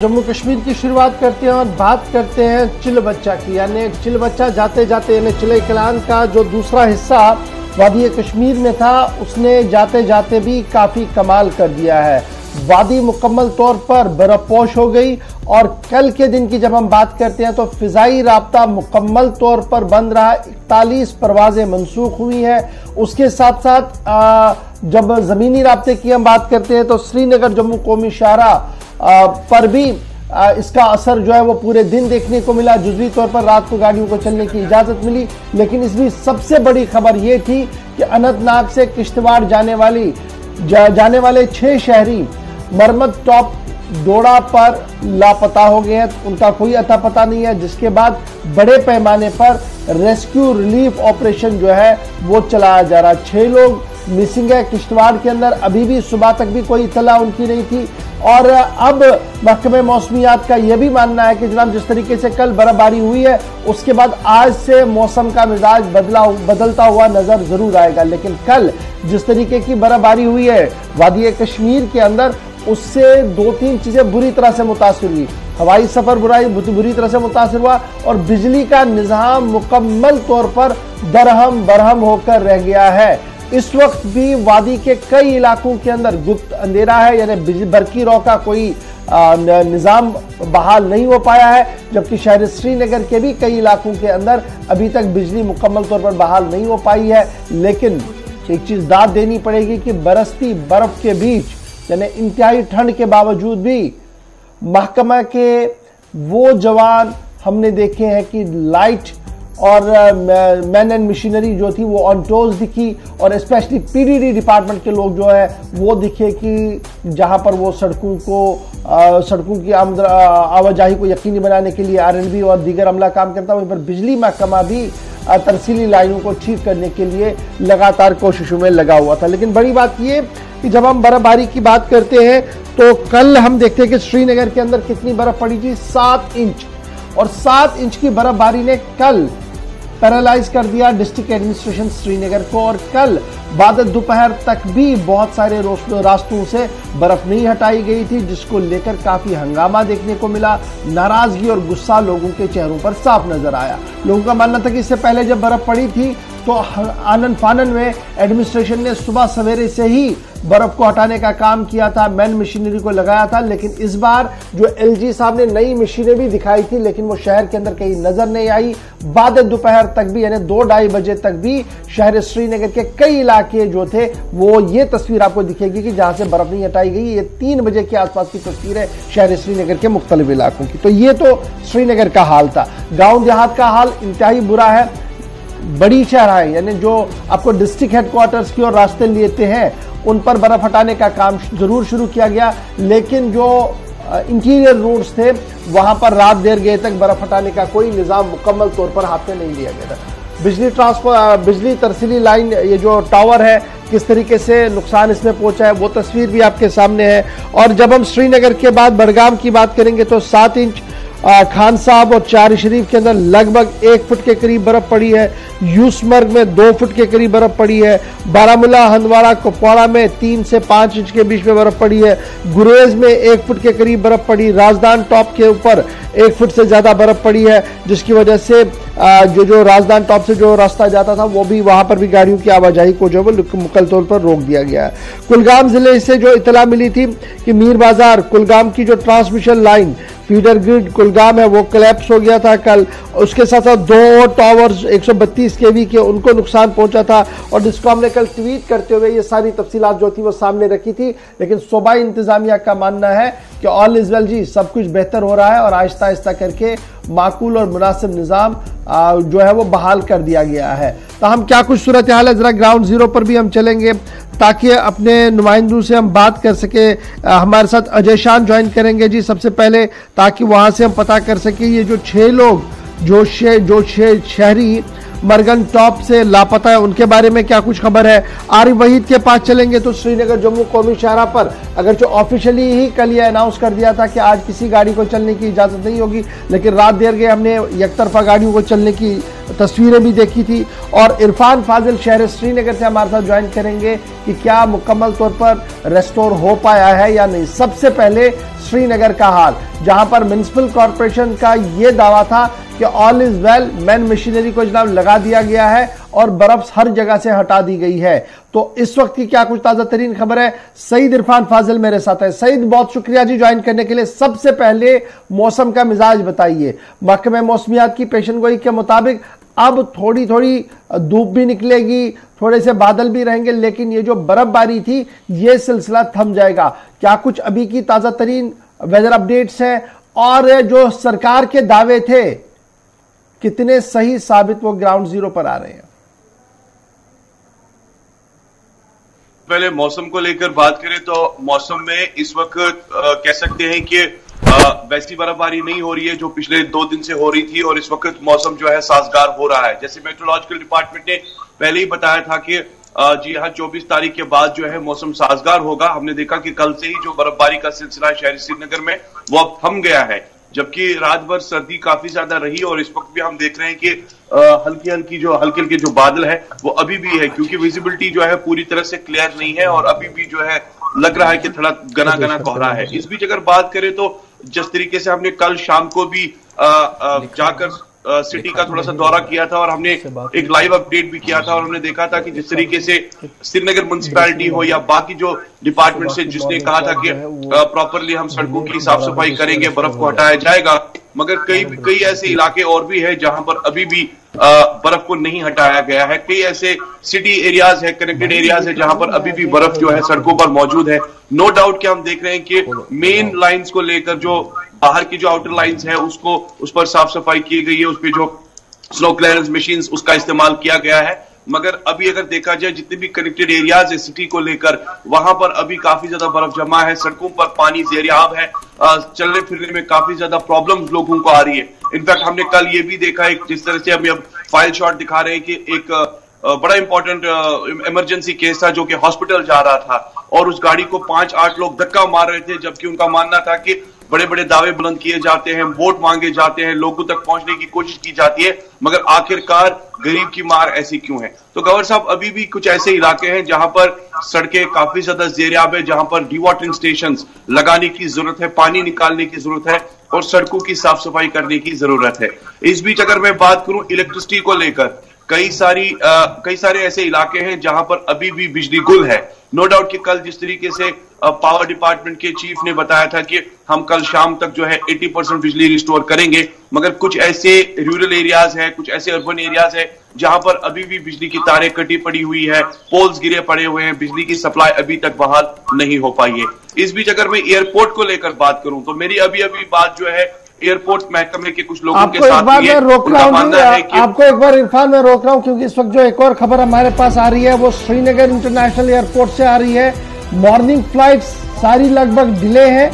जम्मू कश्मीर की शुरुआत करते हैं और बात करते हैं चिल बच्चा की। यानी चिल बच्चा जाते जाते यानी चिले कलान का जो दूसरा हिस्सा वादी कश्मीर में था, उसने जाते जाते भी काफ़ी कमाल कर दिया है। वादी मुकम्मल तौर पर बर्फपोश हो गई और कल के दिन की जब हम बात करते हैं तो फ़िज़ाई राब्ता मुकम्मल तौर पर बंद रहा। 41 परवाज़ें मनसूख हुई हैं। उसके साथ साथ जब ज़मीनी राब्ते की हम बात करते हैं तो श्रीनगर जम्मू कौमी शाहराह पर भी इसका असर जो है वो पूरे दिन देखने को मिला। जुज़वी तौर पर रात को गाड़ियों को चलने की इजाज़त मिली, लेकिन इसमें सबसे बड़ी खबर ये थी कि अनंतनाग से किश्तवाड़ जाने वाले 6 शहरी मरमत टॉप डोडा पर लापता हो गए हैं। उनका कोई अता पता नहीं है, जिसके बाद बड़े पैमाने पर रेस्क्यू रिलीफ ऑपरेशन जो है वो चलाया जा रहा है। 6 लोग मिसिंग है किश्तवाड़ के अंदर। अभी भी सुबह तक भी कोई इतला उनकी नहीं थी। और अब महकमे मौसमियात का यह भी मानना है कि जनाब जिस तरीके से कल बर्फबारी हुई है, उसके बाद आज से मौसम का मिजाज बदलता हुआ नजर जरूर आएगा। लेकिन कल जिस तरीके की बर्फबारी हुई है वादी कश्मीर के अंदर, उससे 2-3 चीजें बुरी तरह से मुतासिर हुई। हवाई सफर बुरी तरह से मुतासिर हुआ और बिजली का निज़ाम मुकम्मल तौर पर दरहम बरहम होकर रह गया है। इस वक्त भी वादी के कई इलाकों के अंदर गुप्त अंधेरा है, यानी बरकी रौ का कोई निज़ाम बहाल नहीं हो पाया है, जबकि शहर श्रीनगर के भी कई इलाकों के अंदर अभी तक बिजली मुकम्मल तौर पर बहाल नहीं हो पाई है। लेकिन एक चीज़ दाद देनी पड़ेगी कि बरसती बर्फ के बीच यानी इंतहाई ठंड के बावजूद भी महकमा के वो जवान हमने देखे हैं कि लाइट और मैन एंड मशीनरी जो थी वो ऑन टोज दिखी। और स्पेशली पीडीडी डिपार्टमेंट के लोग जो है वो दिखे कि जहां पर वो सड़कों की आवाजाही को यकीनी बनाने के लिए आरएनबी और दीगर अमला काम करता है, वहीं पर बिजली महकमा भी तरसीली लाइनों को ठीक करने के लिए लगातार कोशिशों में लगा हुआ था। लेकिन बड़ी बात ये कि जब हम बर्फबारी की बात करते हैं तो कल हम देखते हैं कि श्रीनगर के अंदर कितनी बर्फ पड़ी थी, 7 इंच। और 7 इंच की बर्फबारी ने कल पैरालाइज कर दिया डिस्ट्रिक्ट एडमिनिस्ट्रेशन श्रीनगर को। और कल बाद दोपहर तक भी बहुत सारे रास्तों से बर्फ नहीं हटाई गई थी, जिसको लेकर काफी हंगामा देखने को मिला। नाराजगी और गुस्सा लोगों के चेहरों पर साफ नजर आया। लोगों का मानना था कि इससे पहले जब बर्फ पड़ी थी तो आनन फानन में एडमिनिस्ट्रेशन ने सुबह सवेरे से ही बर्फ को हटाने का काम किया था, मैन मशीनरी को लगाया था। लेकिन इस बार जो एलजी साहब ने नई मशीनें भी दिखाई थी, लेकिन वो शहर के अंदर कहीं नजर नहीं आई। बाद दोपहर तक भी यानी 2-2:30 बजे तक भी शहर श्रीनगर के कई इलाके जो थे वो ये तस्वीर आपको दिखेगी कि जहां से बर्फ नहीं हटाई गई। ये 3 बजे के आसपास की तस्वीर है शहर श्रीनगर के मुख्तलिफ इलाकों की। तो ये तो श्रीनगर का हाल था। गाँव देहात का हाल इंतहाई बुरा है। बड़ी शहराएं यानी जो आपको डिस्ट्रिक्ट हेडक्वार्टर्स की ओर रास्ते लेते हैं, उन पर बर्फ हटाने का काम जरूर शुरू किया गया, लेकिन जो इंटीरियर रोड्स थे वहां पर रात देर गए तक बर्फ हटाने का कोई निजाम मुकम्मल तौर पर हाथ में नहीं लिया गया था। बिजली तरसीली लाइन, ये जो टावर है, किस तरीके से नुकसान इसमें पहुंचा है वो तस्वीर भी आपके सामने है। और जब हम श्रीनगर के बाद बडगाम की बात करेंगे तो 7 इंच, खान साहब और चार शरीफ के अंदर लगभग 1 फुट के करीब बर्फ पड़ी है। यूसमर्ग में 2 फुट के करीब बर्फ पड़ी है। बारामूला, हंदवाड़ा, कुपवाड़ा में 3 से 5 इंच के बीच में बर्फ पड़ी है। गुरेज में 1 फुट के करीब बर्फ पड़ी। राजदान टॉप के ऊपर 1 फुट से ज्यादा बर्फ पड़ी है, जिसकी वजह से जो राजदान टॉप से जो रास्ता जाता था वो भी, वहां पर भी गाड़ियों की आवाजाही को जो मुकम्मल तौर पर रोक दिया गया है। कुलगाम जिले से जो इतला मिली थी कि मीर बाजार कुलगाम की जो transmission line feeder grid Kulgam है वो कोलैप्स हो गया था कल। उसके साथ साथ 2 टावर्स 132 केवी के, उनको नुकसान पहुंचा था। और डिस्कॉम ने कल ट्वीट करते हुए ये सारी तफसीलात जो थी वो सामने रखी थी। लेकिन सूबाई इंतजामिया का मानना है कि ऑल इज वेल जी, सब कुछ बेहतर हो रहा है और आहिस्ता आहिस्ता करके माकूल और मुनासिब निज़ाम जो है वो बहाल कर दिया गया है। तो हम क्या कुछ सूरत हाल है, जरा ग्राउंड जीरो पर भी हम चलेंगे ताकि अपने नुमाइंदों से हम बात कर सके। हमारे साथ अजय शान ज्वाइन करेंगे जी सबसे पहले, ताकि वहां से हम पता कर सके ये जो 6 लोग जो शहरी मरगन टॉप से लापता है उनके बारे में क्या कुछ खबर है। आरिफ वहीद के पास चलेंगे तो श्रीनगर जम्मू कौमी शाहराह पर अगर जो ऑफिशियली ही कल ये अनाउंस कर दिया था कि आज किसी गाड़ी को चलने की इजाजत नहीं होगी, लेकिन रात देर गए हमने एक तरफा गाड़ियों को चलने की तस्वीरें भी देखी थी। और इरफान फाजिल शहर श्रीनगर से हमारे साथ ज्वाइन करेंगे कि क्या मुकम्मल तौर पर रेस्टोर हो पाया है या नहीं। सबसे पहले श्रीनगर का हाल, जहां पर म्युनिसिपल कॉर्पोरेशन का यह दावा था कि all is well, man machinery को जनाब लगा दिया गया है और बर्फ हर जगह से हटा दी गई है। तो इस वक्त की क्या कुछ ताजा तरीन खबर है, सईद इरफान फाजिल मेरे साथ है। सईद, बहुत शुक्रिया जी ज्वाइन करने के लिए। सबसे पहले मौसम का मिजाज बताइए। महकमे मौसमियात की पेशनगोई के मुताबिक अब थोड़ी थोड़ी धूप भी निकलेगी, थोड़े से बादल भी रहेंगे, लेकिन ये जो बर्फबारी थी ये सिलसिला थम जाएगा। क्या कुछ अभी की ताजा तरीन वेदर अपडेट्स हैं और जो सरकार के दावे थे कितने सही साबित वो ग्राउंड जीरो पर आ रहे हैं? पहले मौसम को लेकर बात करें तो मौसम में इस वक्त कह सकते हैं कि वैसी बर्फबारी नहीं हो रही है जो पिछले 2 दिन से हो रही थी, और इस वक्त मौसम जो है साजगार हो रहा है। जैसे मेट्रोलॉजिकल डिपार्टमेंट ने पहले ही बताया था कि जी हाँ, 24 तारीख के बाद जो है मौसम साजगार होगा। हमने देखा कि कल से ही जो बर्फबारी का सिलसिला शहरी श्रीनगर में वो अब थम गया है, जबकि रात भर सर्दी काफी ज्यादा रही और इस वक्त भी हम देख रहे हैं कि हल्की हल्की जो बादल है वो अभी भी है, क्योंकि विजिबिलिटी जो है पूरी तरह से क्लियर नहीं है और अभी भी जो है लग रहा है कि थोड़ा घना कोहरा है। इस बीच अगर बात करें तो जिस तरीके से हमने कल शाम को भी जाकर सिटी का थोड़ा सा दौरा किया था और हमने एक लाइव अपडेट भी किया था, और हमने देखा था कि जिस तरीके से श्रीनगर म्युनिसिपैलिटी हो या बाकी जो डिपार्टमेंट से जिसने कहा था कि प्रॉपरली हम सड़कों की साफ सफाई करेंगे, बर्फ को हटाया जाएगा, मगर कई ऐसे इलाके और भी है जहां पर अभी भी बर्फ को नहीं हटाया गया है। कई ऐसे सिटी एरियाज है, कनेक्टेड एरियाज है जहां पर अभी भी बर्फ जो है सड़कों पर मौजूद है। नो डाउट कि हम देख रहे हैं कि मेन लाइंस को लेकर जो बाहर की जो आउटर लाइंस है उस पर साफ सफाई की गई है, उस पर जो स्नो क्लियरेंस मशीन्स उसका इस्तेमाल किया गया है। मगर अभी अगर देखा जाए जितने भी कनेक्टेड एरियाज है सिटी को लेकर, वहां पर अभी काफी ज्यादा बर्फ जमा है, सड़कों पर पानी ज़ेरियाब है, चलने फिरने में काफी ज्यादा प्रॉब्लम्स लोगों को आ रही है। इनफैक्ट हमने कल ये भी देखा है, जिस तरह से हमें अब फाइल शॉट दिखा रहे हैं कि एक बड़ा इंपॉर्टेंट इमरजेंसी केस था जो कि हॉस्पिटल जा रहा था और उस गाड़ी को 5-8 लोग धक्का मार रहे थे, जबकि उनका मानना था कि बड़े बड़े दावे बुलंद किए जाते हैं, वोट मांगे जाते हैं, लोगों तक पहुंचने की कोशिश की जाती है, मगर आखिरकार गरीब की मार ऐसी क्यों है। तो गवर्नर साहब, अभी भी कुछ ऐसे इलाके हैं जहां पर सड़कें काफी ज्यादा ज़ेरियाब है, जहां पर डिवाटरिंग स्टेशंस लगाने की जरूरत है, पानी निकालने की जरूरत है और सड़कों की साफ सफाई करने की जरूरत है। इस बीच अगर मैं बात करूं इलेक्ट्रिसिटी को लेकर, कई सारे ऐसे इलाके हैं जहां पर अभी भी बिजली गुल है। नो डाउट कि कल जिस तरीके से पावर डिपार्टमेंट के चीफ ने बताया था कि हम कल शाम तक जो है 80% बिजली रिस्टोर करेंगे, मगर कुछ ऐसे रूरल एरियाज है, कुछ ऐसे अर्बन एरियाज है जहां पर अभी भी बिजली की तारें कटी पड़ी हुई है, पोल्स गिरे पड़े हुए हैं, बिजली की सप्लाई अभी तक बहाल नहीं हो पाई है। इस बीच अगर मैं एयरपोर्ट को लेकर बात करूं तो मेरी अभी बात जो है एयरपोर्ट महकमे के कुछ लोगों के साथ आपको एक बार इरफान में रोक रहा हूं, क्योंकि इस वक्त जो एक और खबर हमारे पास आ रही है वो श्रीनगर इंटरनेशनल एयरपोर्ट से आ रही है। मॉर्निंग फ्लाइट्स सारी लगभग डिले हैं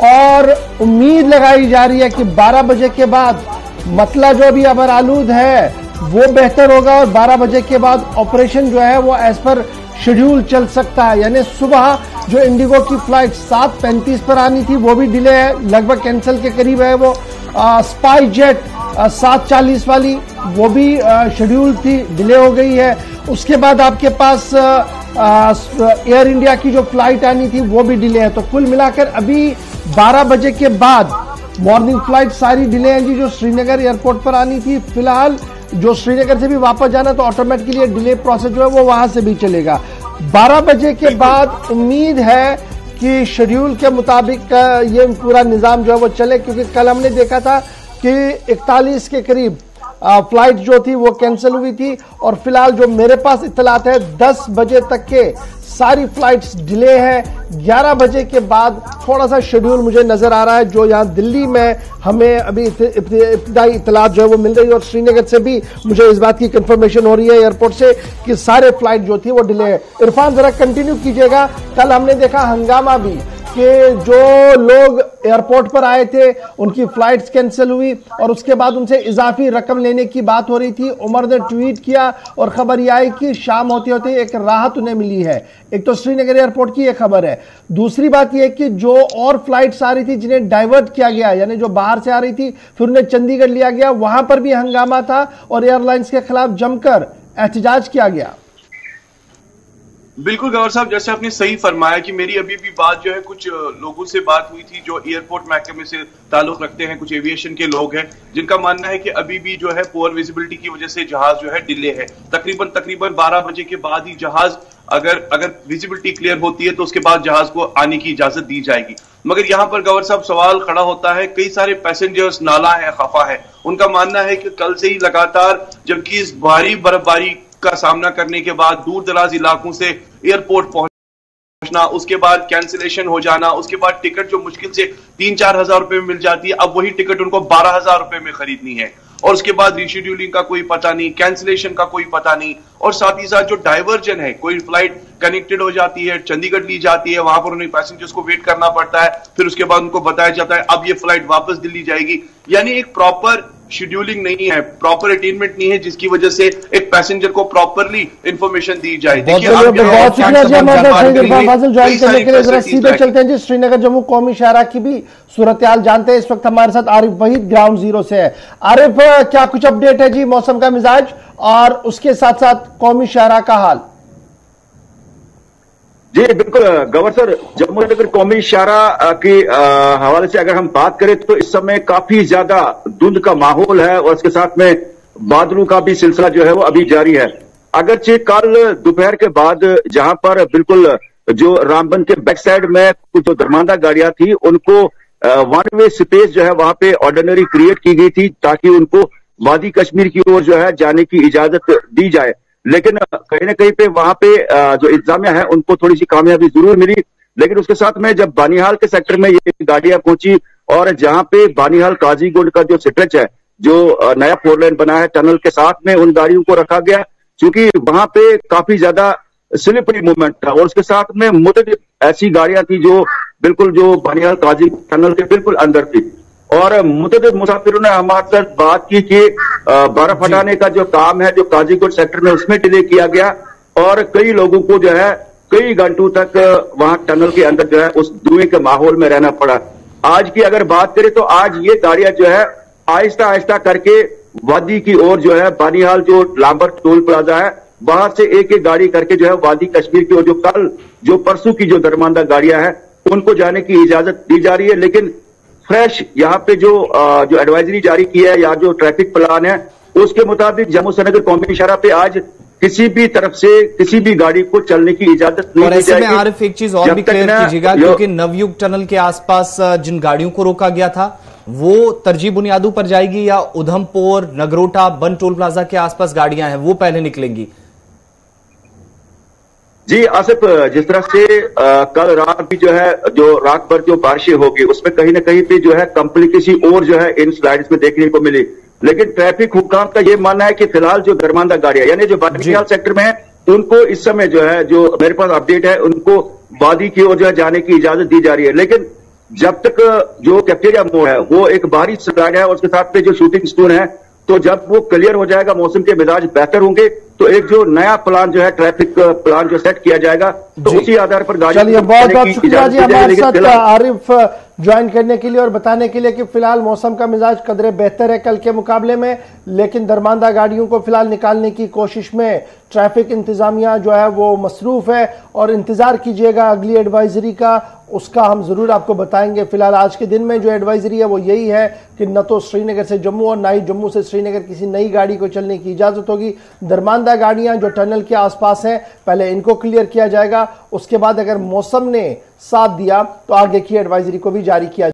और उम्मीद लगाई जा रही है कि 12 बजे के बाद मतला जो भी अबर आलूद है वो बेहतर होगा और 12 बजे के बाद ऑपरेशन जो है वो एज पर शेड्यूल चल सकता है। यानी सुबह जो इंडिगो की फ्लाइट 7:35 पर आनी थी वो भी डिले है, लगभग कैंसिल के करीब है। वो स्पाइस जेट 7:40 वाली वो भी शेड्यूल थी, डिले हो गई है। उसके बाद आपके पास एयर इंडिया की जो फ्लाइट आनी थी वो भी डिले है। तो कुल मिलाकर अभी 12 बजे के बाद मॉर्निंग फ्लाइट सारी डिले हैं जी, जो श्रीनगर एयरपोर्ट पर आनी थी। फिलहाल जो श्रीनगर से भी वापस जाना तो ऑटोमेटिकली डिले प्रोसेस जो है वो वहां से भी चलेगा। 12 बजे के बाद उम्मीद है कि शेड्यूल के मुताबिक ये पूरा निजाम जो है वो चले, क्योंकि कल हमने देखा था कि 41 के करीब फ्लाइट जो थी वो कैंसिल हुई थी और फिलहाल जो मेरे पास इत्तलात है 10 बजे तक के सारी फ्लाइट्स डिले हैं। 11 बजे के बाद थोड़ा सा शेड्यूल मुझे नजर आ रहा है, जो यहाँ दिल्ली में हमें अभी इब्तिदाई इत्तलात जो है वो मिल रही है और श्रीनगर से भी मुझे इस बात की कंफर्मेशन हो रही है एयरपोर्ट से कि सारे फ्लाइट जो थी वो डिले है। इरफान जरा कंटिन्यू कीजिएगा। कल हमने देखा हंगामा भी कि जो लोग एयरपोर्ट पर आए थे उनकी फ्लाइट्स कैंसिल हुई और उसके बाद उनसे इजाफी रकम लेने की बात हो रही थी। उमर ने ट्वीट किया और खबर यह आई कि शाम होते होते एक राहत उन्हें मिली है। एक तो श्रीनगर एयरपोर्ट की यह खबर है। दूसरी बात यह कि जो और फ्लाइट्स आ रही थी जिन्हें डाइवर्ट किया गया, यानी जो बाहर से आ रही थी फिर उन्हें चंडीगढ़ लिया गया, वहां पर भी हंगामा था और एयरलाइंस के खिलाफ जमकर एहतजाज किया गया। बिल्कुल गौर साहब, जैसे आपने सही फरमाया कि मेरी अभी भी बात जो है कुछ लोगों से बात हुई थी जो एयरपोर्ट महकमे से ताल्लुक रखते हैं, कुछ एविएशन के लोग हैं जिनका मानना है कि अभी भी जो है पुअर विजिबिलिटी की वजह से जहाज जो है डिले है। तकरीबन 12 बजे के बाद ही जहाज अगर विजिबिलिटी क्लियर होती है तो उसके बाद जहाज को आने की इजाजत दी जाएगी। मगर यहां पर गवर्नर साहब सवाल खड़ा होता है, कई सारे पैसेंजर्स नाला है, खफा है, उनका मानना है कि कल से ही लगातार जबकि इस भारी बर्फबारी का सामना करने के बाद दूर दराज इलाकों से एयरपोर्ट पहुंचना, उसके बाद कैंसिलेशन हो जाना, उसके बाद टिकट जो मुश्किल से 3-4 हजार रुपए में मिल जाती है, अब वही टिकट उनको 12,000 रुपए में खरीदनी है। और उसके बाद रीशेड्यूलिंग का कोई पता नहीं, कैंसिलेशन का कोई पता नहीं, और साथ ही साथ जो डाइवर्जन है, कोई फ्लाइट कनेक्टेड हो जाती है, चंडीगढ़ ली जाती है, वहां पर उन्हें पैसेंजर्स को वेट करना पड़ता है, फिर उसके बाद उनको बताया जाता है अब ये फ्लाइट वापस दिल्ली जाएगी। यानी एक प्रॉपर शेड्यूलिंग नहीं है, प्रॉपर अटेनमेंट नहीं है, जिसकी वजह से एक पैसेंजर को प्रॉपरली इंफॉर्मेशन दी जाए। बहुत शुक्रिया ज्वाइन करने के लिए। जरा सीधे चलते हैं जी श्रीनगर जम्मू कौमी शाहरा की भी सूरत हाल जानते हैं। इस वक्त हमारे साथ आरिफ वहीद ग्राउंड जीरो से है। आरिफ, क्या कुछ अपडेट है जी मौसम का मिजाज और उसके साथ साथ कौमी शाहरा का हाल? जी बिल्कुल गवर्नर सर, जम्मू नगर कौमी शाहरा के हवाले से अगर हम बात करें तो इस समय काफी ज्यादा धुंध का माहौल है और इसके साथ में बादलों का भी सिलसिला जो है वो अभी जारी है। अगरचे कल दोपहर के बाद जहां पर बिल्कुल जो रामबन के बैक साइड में कुछ जो दरमांदा गाड़ियां थी उनको वन वे स्पेस जो है वहां पे ऑर्डिनरी क्रिएट की गई थी ताकि उनको वादी कश्मीर की ओर जो है जाने की इजाजत दी जाए। लेकिन कहीं ना कहीं पे वहां पे जो इंतजामिया है उनको थोड़ी सी कामयाबी जरूर मिली। लेकिन उसके साथ में जब बानिहाल के सेक्टर में ये गाड़ियां पहुंची और जहां पे बानिहाल काजीगुंड का जो स्ट्रेच है, जो नया 4 लेन बना है टनल के साथ में, उन गाड़ियों को रखा गया क्योंकि वहां पे काफी ज्यादा स्लिपरी मूवमेंट था। और उसके साथ में मुतअद्दिद ऐसी गाड़ियां थी जो बिल्कुल जो बानिहाल काजी टनल के बिल्कुल अंदर थी और मुतअद्दिद मुसाफिरों ने हमारे साथ बात की कि बर्फ हटाने का जो काम है जो काजीगुंड सेक्टर में उसमें डिले किया गया और कई लोगों को जो है कई घंटों तक वहां टनल के अंदर जो है उस धुएं के माहौल में रहना पड़ा। आज की अगर बात करें तो आज ये गाड़ियां जो है आहिस्ता आहिस्ता करके वादी की ओर जो है बानिहाल जो लांबर टोल प्लाजा है वहां से एक एक गाड़ी करके जो है वादी कश्मीर की ओर जो कल जो परसों की जो दरमांदा गाड़ियां हैं उनको जाने की इजाजत दी जा रही है। लेकिन फ्रेश यहाँ पे जो एडवाइजरी जारी की है या जो ट्रैफिक प्लान है उसके मुताबिक जम्मू श्रीनगर कौमी शाहरा पे आज किसी भी तरफ से किसी भी गाड़ी को चलने की इजाजत नहीं दी जाएगी। में आरिफ एक चीज और भी क्लियर कीजिएगा क्योंकि नवयुग टनल के आसपास जिन गाड़ियों को रोका गया था वो तरजीह बुनियादों पर जाएगी या उधमपुर, नगरोटा, बन टोल प्लाजा के आसपास गाड़ियां हैं वो पहले निकलेंगी? जी आसिफ, जिस तरह से कल रात भी जो है जो रात भर जो बारिशें होगी उसमें कहीं ना कहीं पे जो है कॉम्प्लिकेसी और जो है इन स्लाइड्स में देखने को मिली। लेकिन ट्रैफिक हुकाम का ये मानना है कि फिलहाल जो दरमांदा गाड़ियां यानी जो बानिहाल सेक्टर में है उनको इस समय जो है जो मेरे पास अपडेट है उनको वादी की ओर जो है जाने की इजाजत दी जा रही है। लेकिन जब तक जो कैप्टेरिया मोड़ है वो एक बाहरी स्लाइड है और उसके साथ पे जो शूटिंग स्टोन है तो जब वो क्लियर हो जाएगा, मौसम के मिजाज बेहतर होंगे तो एक जो नया प्लान जो है ट्रैफिक प्लान जो सेट किया जाएगा तो उसी आधार पर गाड़ी। चलिए बहुत बहुत शुक्रिया जी हमारे साथ आरिफ ज्वाइन करने के लिए और बताने के लिए कि फिलहाल मौसम का मिजाज कदरे बेहतर है कल के मुकाबले में, लेकिन दरमांदा गाड़ियों को फिलहाल निकालने की कोशिश में ट्रैफिक इंतजामिया जो है वो मसरूफ है और इंतजार कीजिएगा अगली एडवाइजरी का, उसका हम जरूर आपको बताएंगे। फिलहाल आज के दिन में जो एडवाइजरी है वो यही है कि न तो श्रीनगर से जम्मू और न ही जम्मू से श्रीनगर किसी नई गाड़ी को चलने की इजाजत होगी। दरमांदा गाड़ियां जो टनल के आसपास हैं पहले इनको क्लियर किया जाएगा, उसके बाद अगर मौसम ने साथ दिया तो आगे की एडवाइजरी को भी जारी किया